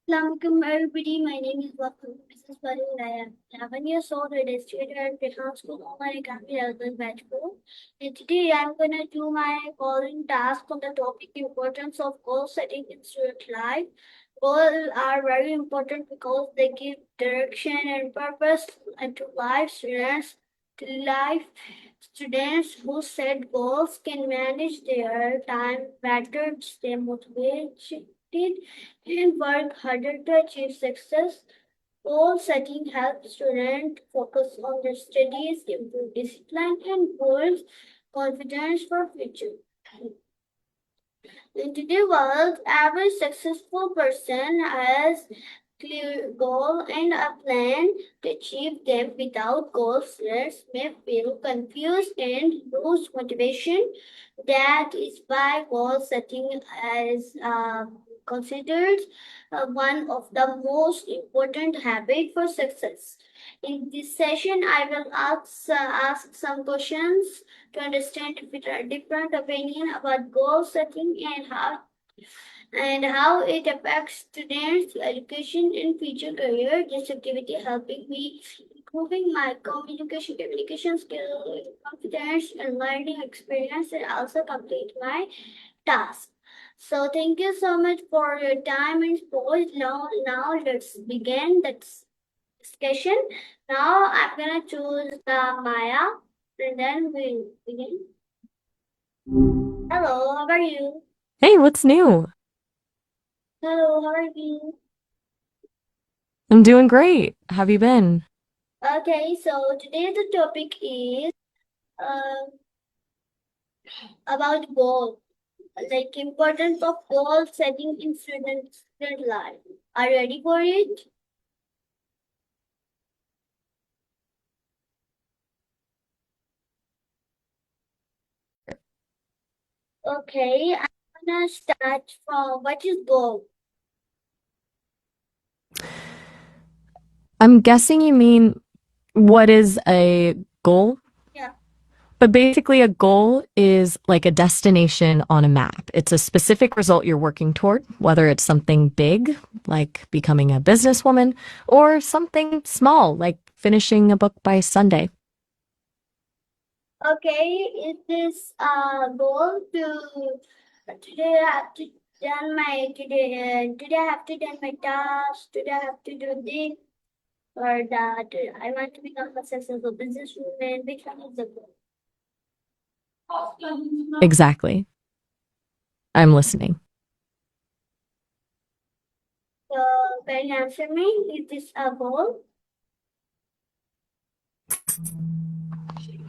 Assalamualaikum everybody, my name is Mrs. Parul. I am 11 years old, registered at Tehran School, Omar Academy, Elgin, Bajpur. And today I am going to do my following task on the topic importance of goal setting in student life. Goals are very important because they give direction and purpose to life. Students who set goals can manage their time better, stay motivated, and work harder to achieve success. Goal setting helps students focus on their studies, improve discipline, and build confidence for future. In today's world, every successful person has clear goal and a plan to achieve them. Without goals, students may feel confused and lose motivation. That is why goal setting is considered one of the most important habits for success. In this session, I will ask some questions to understand different opinion about goal setting and how it affects students' education and future career. This activity helping me improving my communication skills, confidence, and learning experience, and also complete my task. So thank you so much for your time and support. Now let's begin the discussion. Now I'm gonna choose Maya, and then we'll begin. Hello, how are you? Hey, what's new? Hello, how are you? I'm doing great. How have you been? Okay, so today the topic is uh, about goal, like importance of goal setting in student life. Are you ready for it? Okay, I'm gonna start from what is goal? I'm guessing you mean what is a goal? Yeah. But basically, a goal is like a destination on a map. It's a specific result you're working toward, whether it's something big, like becoming a businesswoman, or something small, like finishing a book by Sunday. Okay, is this goal to today I have to done my today I have to done my task, today I have to do this or that. I want to become a successful businesswoman. Which one is the goal? Exactly. I'm listening. So can you answer me? Is this a goal?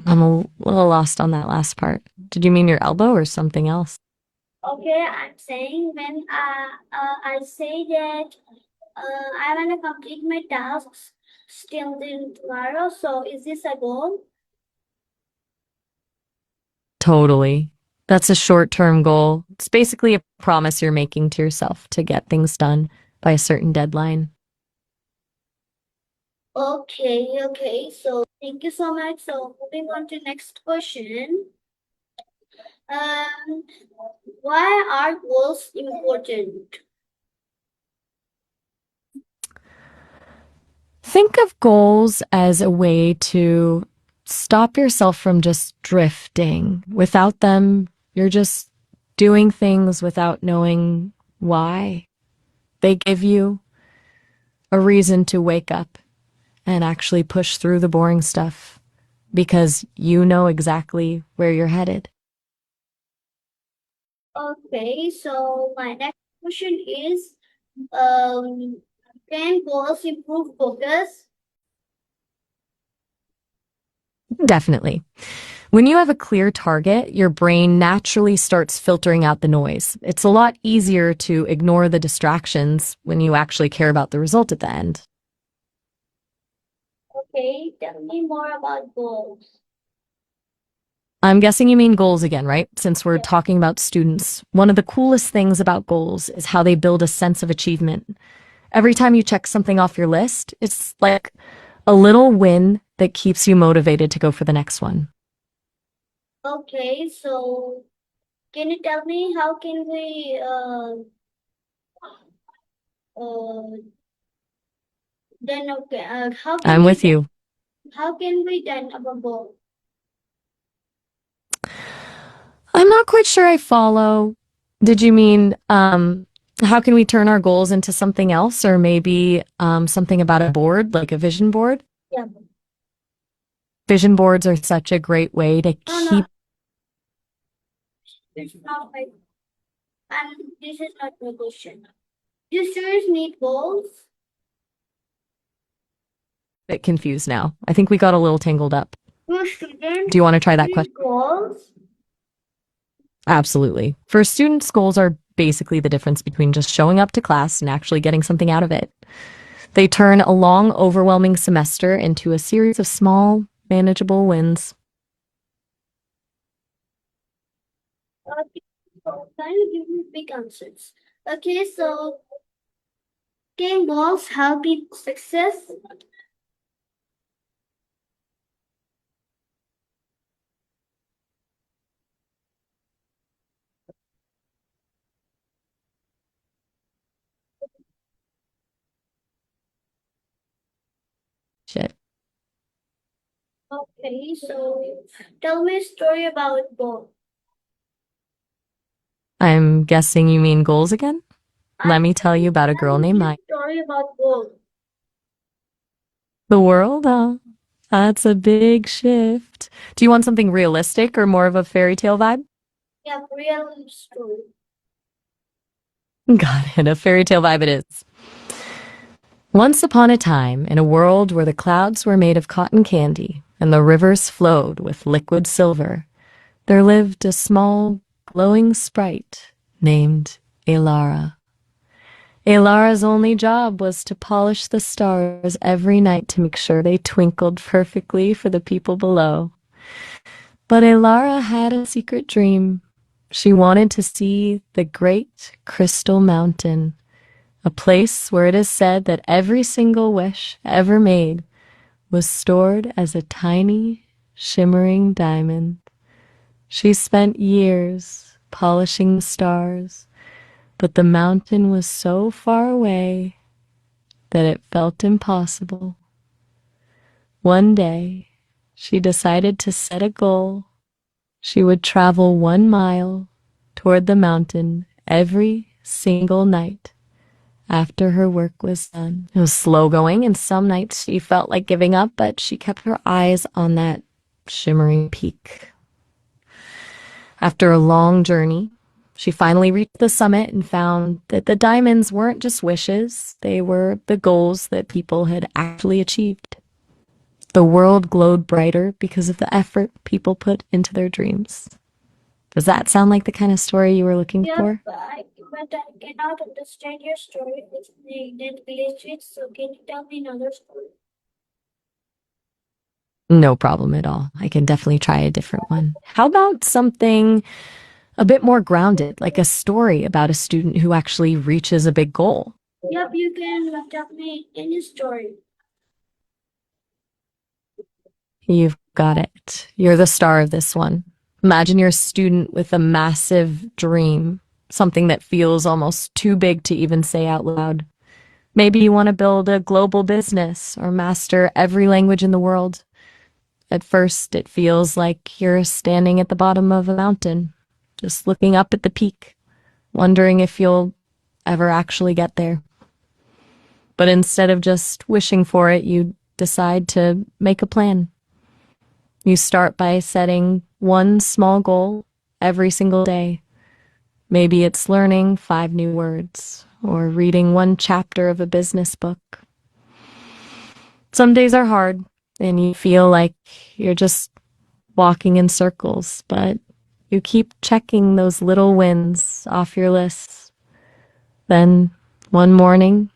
I'm a little lost on that last part. Did you mean your elbow or something else? Okay, I'm saying when I say that I want to complete my tasks still till tomorrow. So is this a goal? Totally. That's a short-term goal. It's basically a promise you're making to yourself to get things done by a certain deadline. Okay. So thank you so much. So moving on to next question. Um, why are goals important? Think of goals as a way to stop yourself from just drifting. Without them, you're just doing things without knowing why. They give you a reason to wake up and actually push through the boring stuff because you know exactly where you're headed. Okay, so my next question is, um, can goals improve focus? Definitely. When you have a clear target, your brain naturally starts filtering out the noise. It's a lot easier to ignore the distractions when you actually care about the result at the end. Okay, tell me more about goals. I'm guessing you mean goals again, right? Since we're Yeah. talking about students, one of the coolest things about goals is how they build a sense of achievement. Every time you check something off your list, it's like a little win that keeps you motivated to go for the next one. Okay, so can you tell me how can we then okay, I'm with you. how can we then our goal? I'm not quite sure I follow. Did you mean how can we turn our goals into something else, or maybe something about a board, like a vision board? Yeah. Vision boards are such a great way to No, no, keep it's not like, and this is not my question. Do students need goals? it confused now. I think we got a little tangled up. Do students Do you want to try that question? need goals? Absolutely. For students, goals are basically the difference between just showing up to class and actually getting something out of it. They turn a long, overwhelming semester into a series of small, manageable wins. Okay, so can you give me big answers? Okay, so can goals help people success? Shit. Okay, so tell me a story about goal. I'm guessing you mean goals again? I Let me tell you about a girl tell named me Maya. a story about goal. The world, huh? That's a big shift. Do you want something realistic or more of a fairy tale vibe? Yeah, real story. Got it. A fairy tale vibe it is. Once upon a time, in a world where the clouds were made of cotton candy and the rivers flowed with liquid silver, there lived a small, glowing sprite named Elara. Elara's only job was to polish the stars every night to make sure they twinkled perfectly for the people below. But Elara had a secret dream. She wanted to see the great crystal mountain, a place where it is said that every single wish ever made was stored as a tiny, shimmering diamond. She spent years polishing the stars, but the mountain was so far away that it felt impossible. One day, she decided to set a goal. She would travel 1 mile toward the mountain every single night after her work was done. It was slow going, and some nights she felt like giving up, but she kept her eyes on that shimmering peak. After a long journey, she finally reached the summit and found that the diamonds weren't just wishes, they were the goals that people had actually achieved. The world glowed brighter because of the effort people put into their dreams. Does that sound like the kind of story you were looking Yeah, for? but I cannot understand your story. It's needed glitches, so can you tell me another story? No problem at all. I can definitely try a different one. How about something a bit more grounded, like a story about a student who actually reaches a big goal? Yep, you can tell me any story. You've got it. You're the star of this one. Imagine you're a student with a massive dream, something that feels almost too big to even say out loud. Maybe you want to build a global business or master every language in the world. At first, it feels like you're standing at the bottom of a mountain, just looking up at the peak, wondering if you'll ever actually get there. But instead of just wishing for it, you decide to make a plan. You start by setting one small goal every single day. Maybe it's learning 5 new words or reading one chapter of a business book. Some days are hard and you feel like you're just walking in circles, but you keep checking those little wins off your list. Then one morning,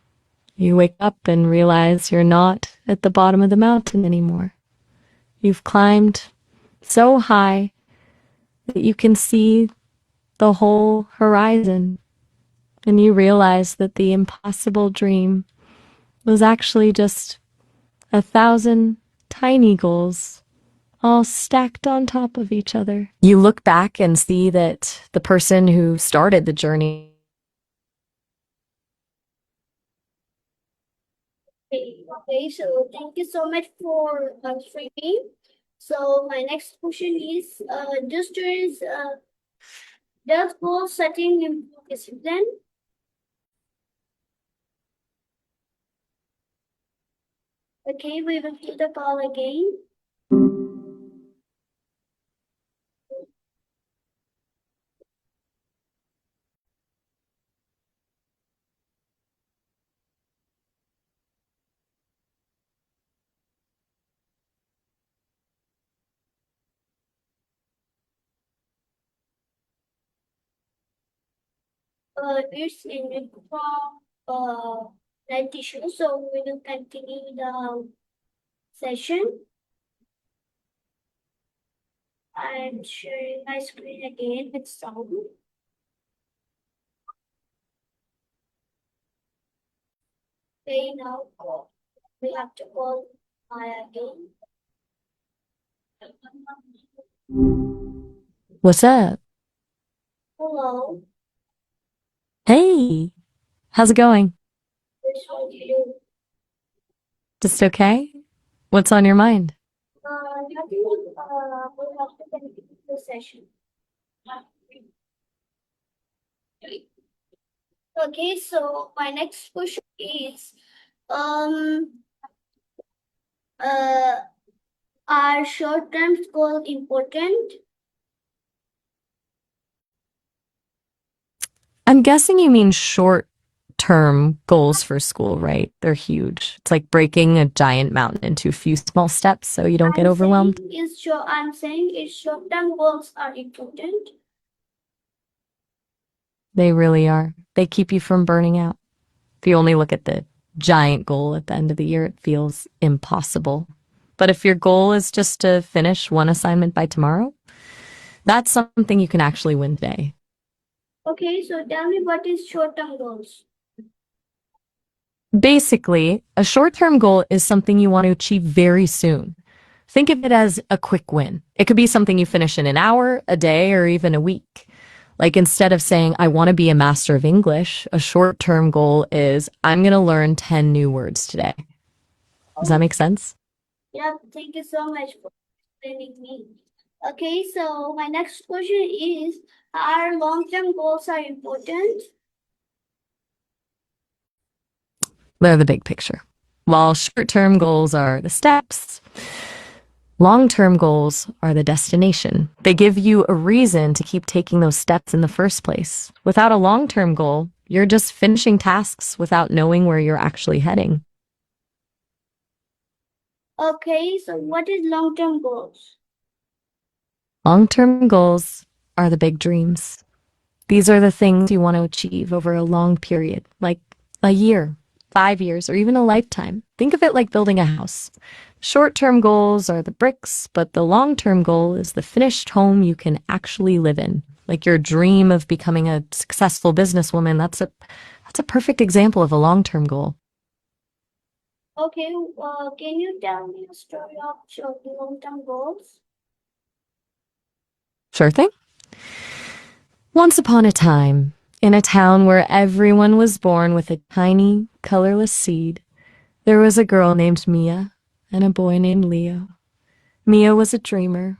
you wake up and realize you're not at the bottom of the mountain anymore. You've climbed so high that you can see the whole horizon, and you realize that the impossible dream was actually just 1,000 tiny goals all stacked on top of each other. You look back and see that the person who started the journey Okay, so thank you so much for answering me. So my next question is, does goal setting improve discipline? Okay, we will do the call again. It's in from net issue, so we will continue the session. I'm sharing my screen again with sound. Okay, now we have to call Maya again. What's up? Hello, Hey, how's it going? this one you. Just okay? What's on your mind? Nothing, we have to continue the session. Okay, so my next question is, um, uh, are short-term goals important? I'm guessing you mean short-term goals for school, right? They're huge. It's like breaking a giant mountain into a few small steps so you don't get overwhelmed. I'm saying is short-term goals are important. They really are. They keep you from burning out. If you only look at the giant goal at the end of the year, it feels impossible. But if your goal is just to finish one assignment by tomorrow, that's something you can actually win today. Okay, so tell me what is short-term goals? Basically, a short-term goal is something you want to achieve very soon. Think of it as a quick win. It could be something you finish in an hour, a day, or even a week. Like instead of saying, I want to be a master of English, a short-term goal is, I'm going to learn 10 new words today. Does that make sense? Yeah, thank you so much for explaining me. Okay, so my next question is, are long-term goals are important? They're the big picture. While short-term goals are the steps, long-term goals are the destination. They give you a reason to keep taking those steps in the first place. Without a long-term goal, you're just finishing tasks without knowing where you're actually heading. Okay, so what is long-term goals? Long-term goals are the big dreams. These are the things you want to achieve over a long period, like a year, 5 years, or even a lifetime. Think of it like building a house. Short-term goals are the bricks, but the long-term goal is the finished home you can actually live in. Like your dream of becoming a successful businesswoman, that's a perfect example of a long-term goal. Okay, can you tell me a story of short long-term goals? Sure thing. Once upon a time, in a town where everyone was born with a tiny, colorless seed, there was a girl named Mia and a boy named Leo. Mia was a dreamer.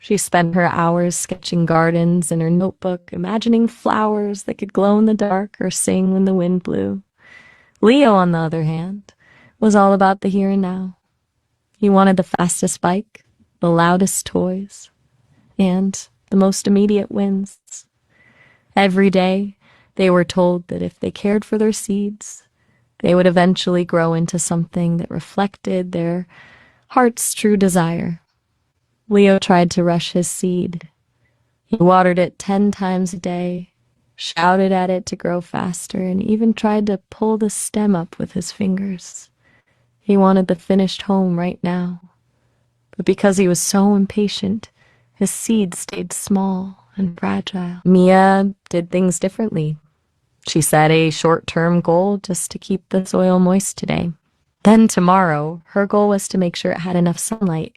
She spent her hours sketching gardens in her notebook, imagining flowers that could glow in the dark or sing when the wind blew. Leo, on the other hand, was all about the here and now. He wanted the fastest bike, the loudest toys, and the most immediate wins. Every day, they were told that if they cared for their seeds, they would eventually grow into something that reflected their heart's true desire. Leo tried to rush his seed. He watered it 10 times a day, shouted at it to grow faster, and even tried to pull the stem up with his fingers. He wanted the finished home right now. But because he was so impatient, his seed stayed small and fragile. Mia did things differently. She set a short-term goal just to keep the soil moist today. Then tomorrow, her goal was to make sure it had enough sunlight.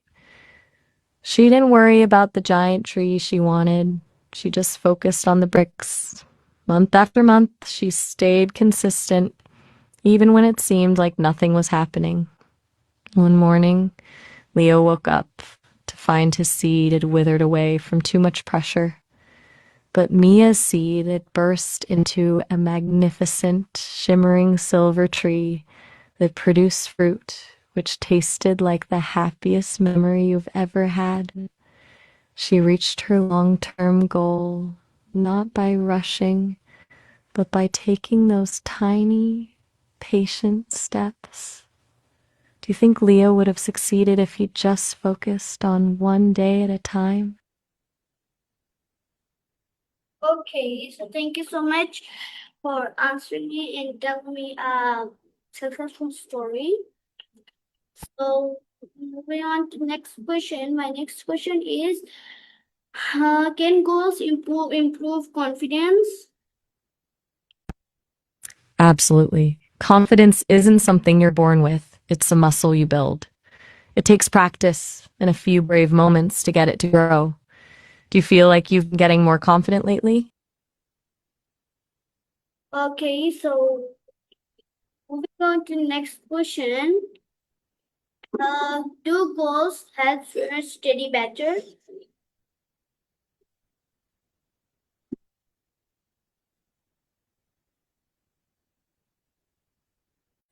She didn't worry about the giant tree she wanted. She just focused on the bricks. Month after month, she stayed consistent, even when it seemed like nothing was happening. One morning, Leo woke up to find his seed had withered away from too much pressure. But Mia's seed had burst into a magnificent, shimmering silver tree that produced fruit which tasted like the happiest memory you've ever had. She reached her long-term goal not by rushing, but by taking those tiny, patient steps. Do you think Leo would have succeeded if he just focused on one day at a time? Okay, so thank you so much for answering me and telling me a successful story. So moving on to next question. My next question is, can goals improve confidence? Absolutely. Confidence isn't something you're born with, it's a muscle you build. It takes practice and a few brave moments to get it to grow. Do you feel like you've been getting more confident lately? Okay, so moving on to next question. Do goals help students study better?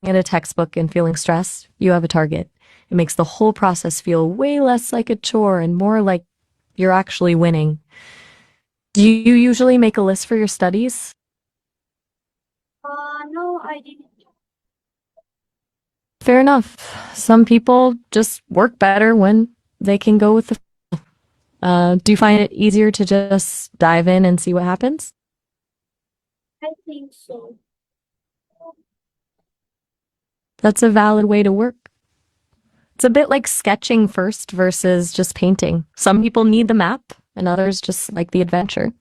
In a textbook and feeling stressed, you have a target. It makes the whole process feel way less like a chore and more like you're actually winning. Do you usually make a list for your studies? No, I didn't. Fair enough. Some people just work better when they can go with the. Do you find it easier to just dive in and see what happens? I think so. That's a valid way to work. It's a bit like sketching first versus just painting. Some people need the map, and others just like the adventure.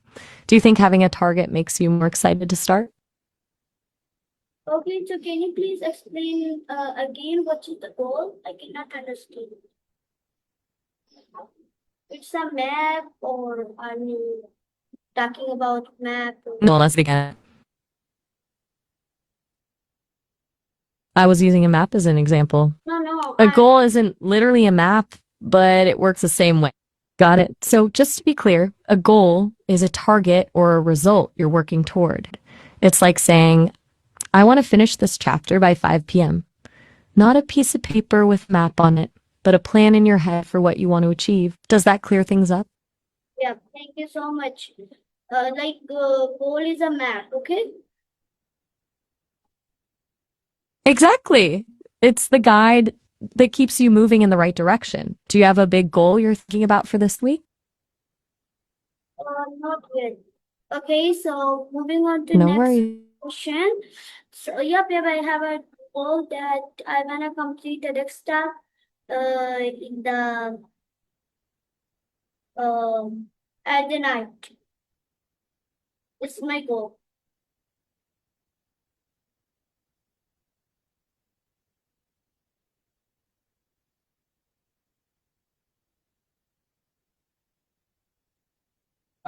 Do you think having a target makes you more excited to start? Okay, so can you please explain again what is the goal? I cannot understand. It's a map, or are you talking about map? No, let's begin. I was using a map as an example. No, no, A goal isn't literally a map, but it works the same way. Got it. So just to be clear, a goal is a target or a result you're working toward. It's like saying, I want to finish this chapter by 5 p.m. Not a piece of paper with a map on it, but a plan in your head for what you want to achieve. Does that clear things up? yeah, thank you so much. Goal is a map, okay? Exactly. It's the guide that keeps you moving in the right direction. Do you have a big goal you're thinking about for this week? Not yet. Okay, so moving on to No next worries. question. So, yep, I have a goal that I wanna complete a desktop in the at the night. It's my goal.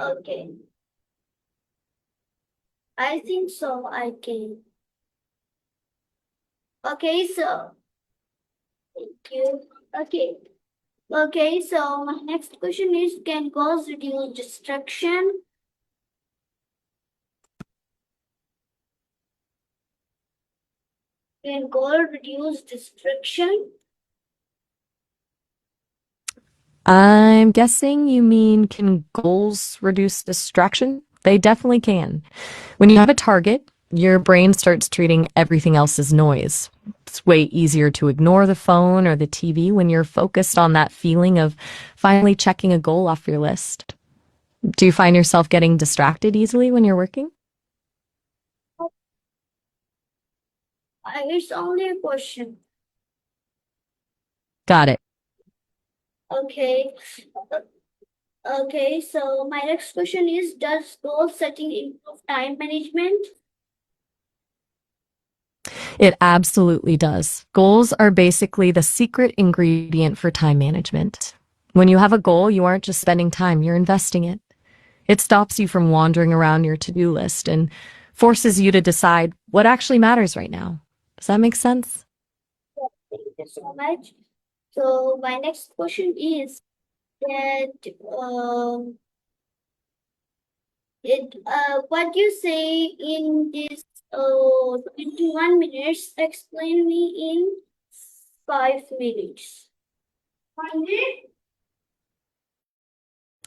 Okay. I think so. I can. Okay, so thank you. Okay. Okay, so my next question is, can goals reduce distraction? Can goal reduce distraction? I'm guessing you mean can goals reduce distraction? They definitely can. When you have a target, your brain starts treating everything else as noise. It's way easier to ignore the phone or the TV when you're focused on that feeling of finally checking a goal off your list. Do you find yourself getting distracted easily when you're working? It's only a question. Got it. Okay. Okay, so my next question is, does goal setting improve time management? It absolutely does. Goals are basically the secret ingredient for time management. When you have a goal, you aren't just spending time, you're investing it. It stops you from wandering around your to-do list and forces you to decide what actually matters right now. Does that make sense? you so much. So my next question is that what you say in this 21 minutes, explain me in 5 minutes.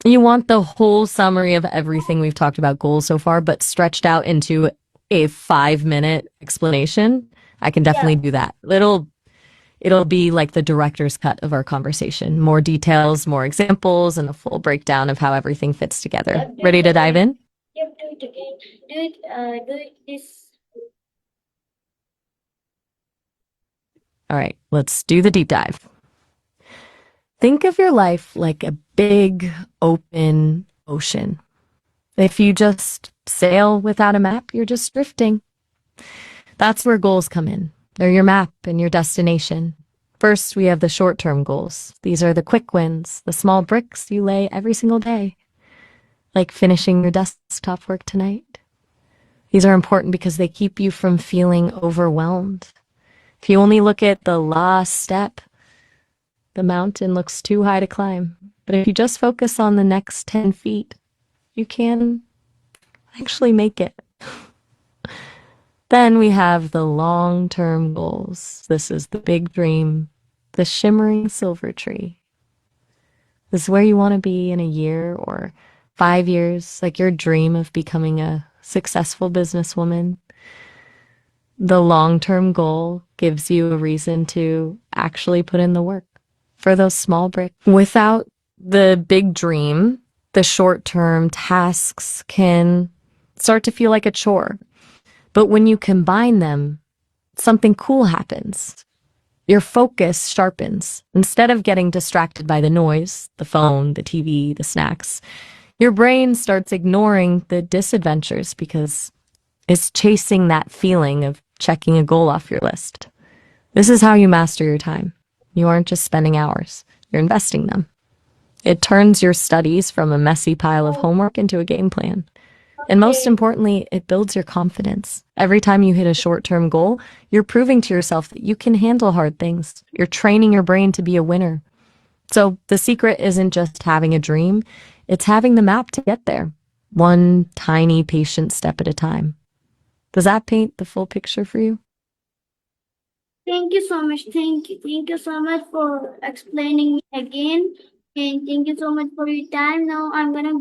You want the whole summary of everything we've talked about goals so far, but stretched out into a 5 minute explanation? I can definitely do that. It'll be like the director's cut of our conversation. More details, more examples, and a full breakdown of how everything fits together. Yep, do Ready it to dive again. in? Yep, do it again. Do it this. All right, let's do the deep dive. Think of your life like a big open ocean. If you just sail without a map, you're just drifting. That's where goals come in. They're your map and your destination. First, we have the short-term goals. These are the quick wins, the small bricks you lay every single day, like finishing your desktop work tonight. These are important because they keep you from feeling overwhelmed. If you only look at the last step, the mountain looks too high to climb. But if you just focus on the next 10 feet, you can actually make it. Then we have the long-term goals. This is the big dream, the shimmering silver tree. This is where you want to be in a year or 5 years, like your dream of becoming a successful businesswoman. The long-term goal gives you a reason to actually put in the work for those small bricks. Without the big dream, the short-term tasks can start to feel like a chore. But when you combine them, something cool happens. Your focus sharpens. Instead of getting distracted by the noise, the phone, the TV, the snacks, your brain starts ignoring the disadventures because it's chasing that feeling of checking a goal off your list. This is how you master your time. You aren't just spending hours, you're investing them. It turns your studies from a messy pile of homework into a game plan. And most importantly, it builds your confidence. Every time you hit a short-term goal, you're proving to yourself that you can handle hard things. You're training your brain to be a winner. So the secret isn't just having a dream, it's having the map to get there, one tiny patient step at a time. Does that paint the full picture for you? Thank you so much. Thank you. Thank you so much for explaining me again. And thank you so much for your time. Now I'm gonna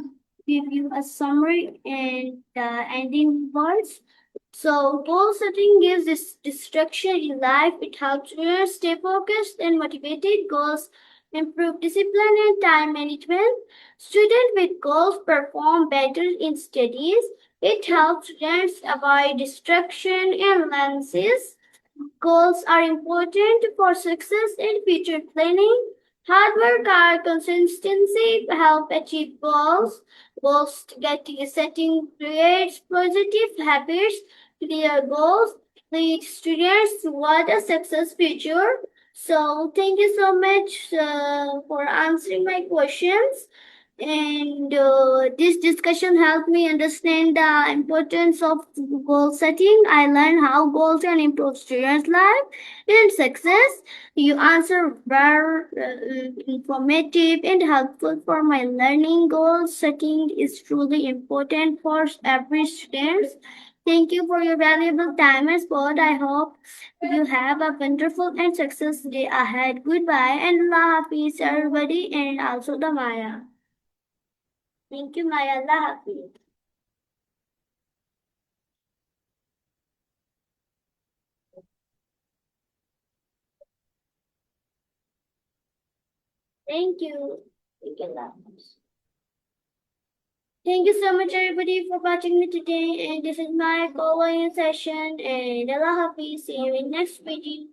give you a summary and ending words. So goal setting gives this distraction in life. It helps you stay focused and motivated. Goals improve discipline and time management. Students with goals perform better in studies. It helps students avoid distraction and lenses. Goals are important for success and future planning. Hard work and consistency help achieve goals. Goals getting setting creates positive habits. Clear goals lead students toward a success future. So thank you so much for answering my questions. And this discussion helped me understand the importance of goal setting. I learned how goals can improve students' life and success. You answer very informative and helpful for my learning. Goal setting is truly important for every student. Thank you for your valuable time and support. I hope you have a wonderful and successful day ahead. Goodbye and Allah Hafiz everybody and also the Maya. Thank you, Maya. Allah Hafiz. Thank you. Thank you, Allah Hafiz. Thank you so much, everybody, for watching me today. And this is my Korean session. And Allah Hafiz. See you in next video.